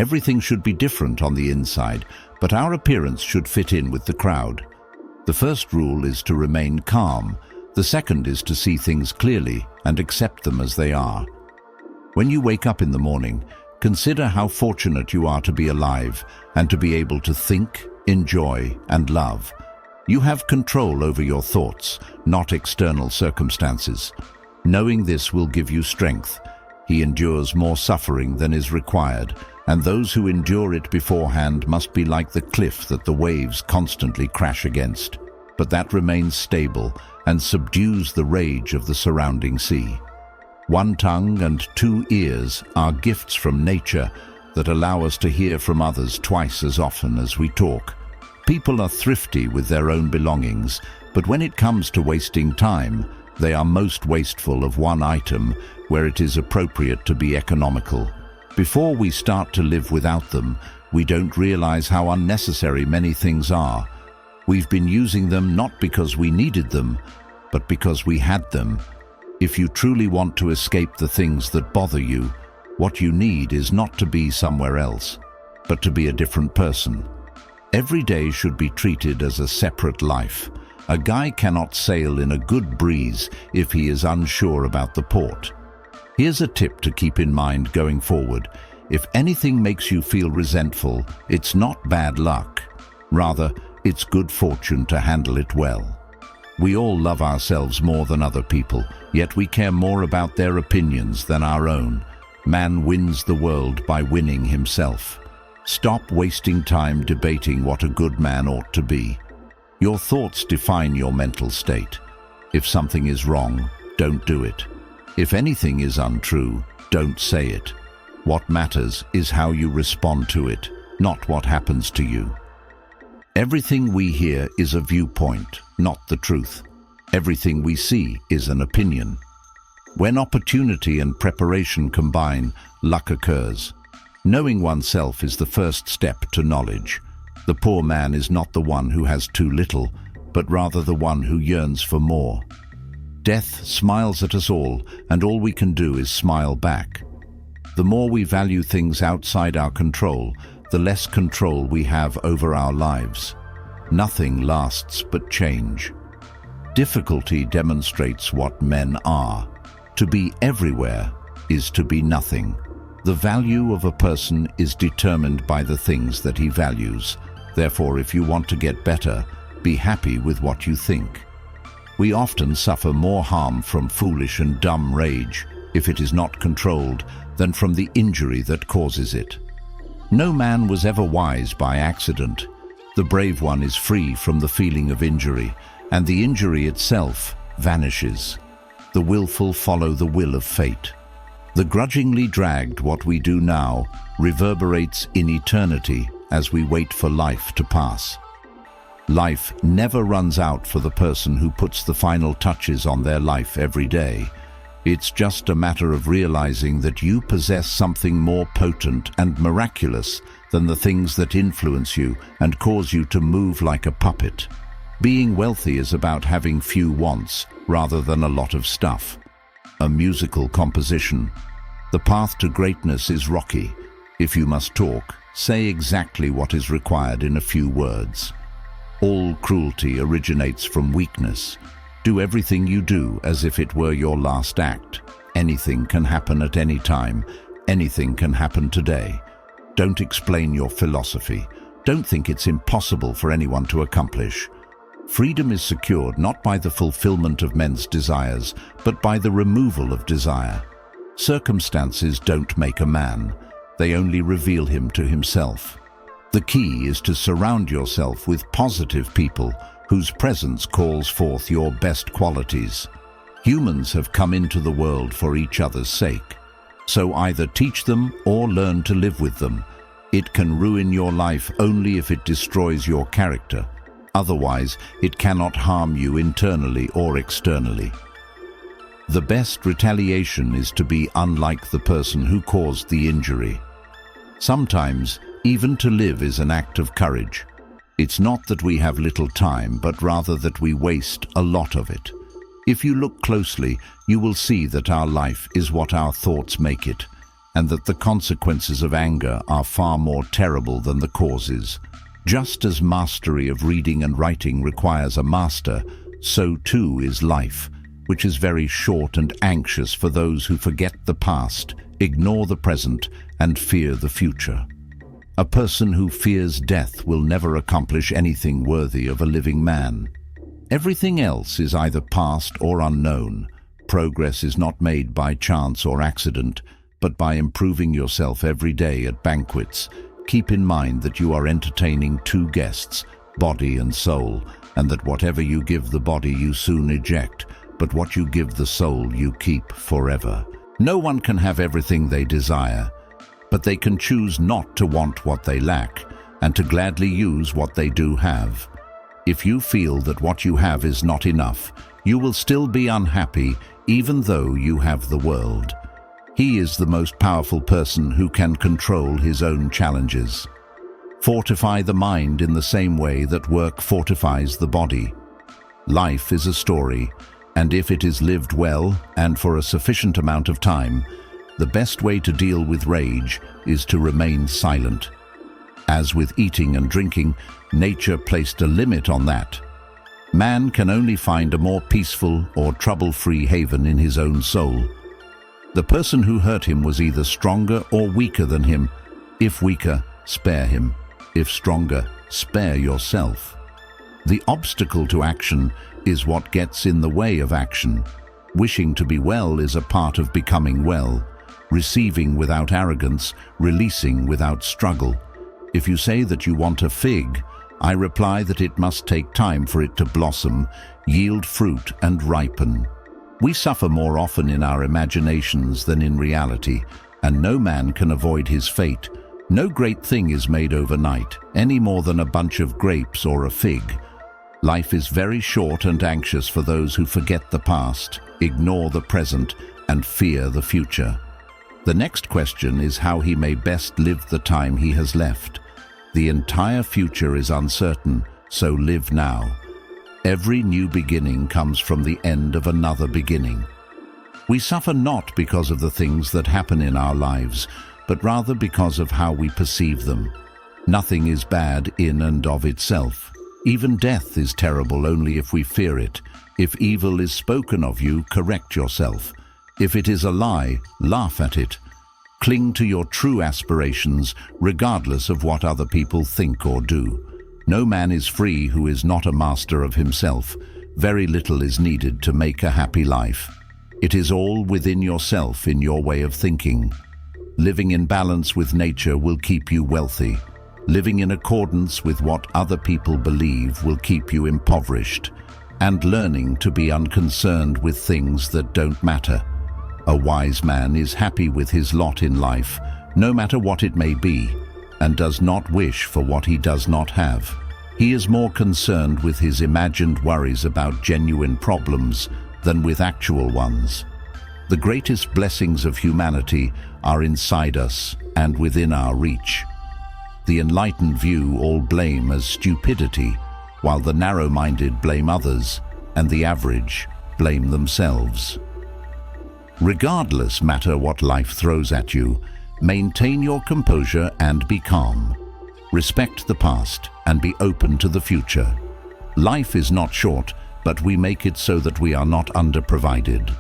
Everything should be different on the inside, but our appearance should fit in with the crowd. The first rule is to remain calm. The second is to see things clearly and accept them as they are. When you wake up in the morning, consider how fortunate you are to be alive and to be able to think, enjoy, and love. You have control over your thoughts, not external circumstances. Knowing this will give you strength. He endures more suffering than is required, and those who endure it beforehand must be like the cliff that the waves constantly crash against, but that remains stable and subdues the rage of the surrounding sea. One tongue and two ears are gifts from nature that allow us to hear from others twice as often as we talk. People are thrifty with their own belongings, but when it comes to wasting time, they are most wasteful of one item where it is appropriate to be economical. Before we start to live without them, we don't realize how unnecessary many things are. We've been using them not because we needed them, but because we had them. If you truly want to escape the things that bother you, what you need is not to be somewhere else, but to be a different person. Every day should be treated as a separate life. A guy cannot sail in a good breeze if he is unsure about the port. Here's a tip to keep in mind going forward. If anything makes you feel resentful, it's not bad luck. Rather, it's good fortune to handle it well. We all love ourselves more than other people, yet we care more about their opinions than our own. Man wins the world by winning himself. Stop wasting time debating what a good man ought to be. Your thoughts define your mental state. If something is wrong, don't do it. If anything is untrue, don't say it. What matters is how you respond to it, not what happens to you. Everything we hear is a viewpoint, not the truth. Everything we see is an opinion. When opportunity and preparation combine, luck occurs. Knowing oneself is the first step to knowledge. The poor man is not the one who has too little, but rather the one who yearns for more. Death smiles at us all, and all we can do is smile back. The more we value things outside our control, the less control we have over our lives. Nothing lasts but change. Difficulty demonstrates what men are. To be everywhere is to be nothing. The value of a person is determined by the things that he values. Therefore, if you want to get better, be happy with what you think. We often suffer more harm from foolish and dumb rage, if it is not controlled, than from the injury that causes it. No man was ever wise by accident. The brave one is free from the feeling of injury, and the injury itself vanishes. The willful follow the will of fate. The grudgingly dragged what we do now reverberates in eternity as we wait for life to pass. Life never runs out for the person who puts the final touches on their life every day. It's just a matter of realizing that you possess something more potent and miraculous than the things that influence you and cause you to move like a puppet. Being wealthy is about having few wants rather than a lot of stuff. A musical composition. The path to greatness is rocky. If you must talk, say exactly what is required in a few words. All cruelty originates from weakness. Do everything you do as if it were your last act. Anything can happen at any time. Anything can happen today. Don't explain your philosophy. Don't think it's impossible for anyone to accomplish. Freedom is secured not by the fulfillment of men's desires, but by the removal of desire. Circumstances don't make a man. They only reveal him to himself. The key is to surround yourself with positive people whose presence calls forth your best qualities. Humans have come into the world for each other's sake. So either teach them or learn to live with them. It can ruin your life only if it destroys your character. Otherwise, it cannot harm you internally or externally. The best retaliation is to be unlike the person who caused the injury. Sometimes, even to live is an act of courage. It's not that we have little time, but rather that we waste a lot of it. If you look closely, you will see that our life is what our thoughts make it. and that the consequences of anger are far more terrible than the causes. Just as mastery of reading and writing requires a master, so too is life, which is very short and anxious for those who forget the past, ignore the present, and fear the future. A person who fears death will never accomplish anything worthy of a living man. Everything else is either past or unknown. Progress is not made by chance or accident, but by improving yourself every day at banquets. Keep in mind that you are entertaining two guests, body and soul, and that whatever you give the body you soon eject, but what you give the soul you keep forever. No one can have everything they desire, but they can choose not to want what they lack, and to gladly use what they do have. If you feel that what you have is not enough, you will still be unhappy even though you have the world. He is the most powerful person who can control his own challenges. Fortify the mind in the same way that work fortifies the body. Life is a story, and if it is lived well and for a sufficient amount of time, the best way to deal with rage is to remain silent. As with eating and drinking, nature placed a limit on that. Man can only find a more peaceful or trouble-free haven in his own soul. The person who hurt him was either stronger or weaker than him. If weaker, spare him. If stronger, spare yourself. The obstacle to action is what gets in the way of action. Wishing to be well is a part of becoming well. Receiving without arrogance, releasing without struggle. If you say that you want a fig, I reply that it must take time for it to blossom, yield fruit, and ripen. We suffer more often in our imaginations than in reality, and no man can avoid his fate. No great thing is made overnight, any more than a bunch of grapes or a fig. Life is very short and anxious for those who forget the past, ignore the present, and fear the future. The next question is how he may best live the time he has left. The entire future is uncertain, so live now. Every new beginning comes from the end of another beginning. We suffer not because of the things that happen in our lives, but rather because of how we perceive them. Nothing is bad in and of itself. Even death is terrible only if we fear it. If evil is spoken of you, correct yourself. If it is a lie, laugh at it. Cling to your true aspirations, regardless of what other people think or do. No man is free who is not a master of himself. Very little is needed to make a happy life. It is all within yourself in your way of thinking. Living in balance with nature will keep you wealthy. Living in accordance with what other people believe will keep you impoverished. And learning to be unconcerned with things that don't matter. A wise man is happy with his lot in life, no matter what it may be, and does not wish for what he does not have. He is more concerned with his imagined worries about genuine problems than with actual ones. The greatest blessings of humanity are inside us and within our reach. The enlightened view all blame as stupidity, while the narrow-minded blame others, and the average blame themselves. Regardless matter what life throws at you, maintain your composure and be calm. Respect the past and be open to the future. Life is not short, but we make it so that we are not underprovided.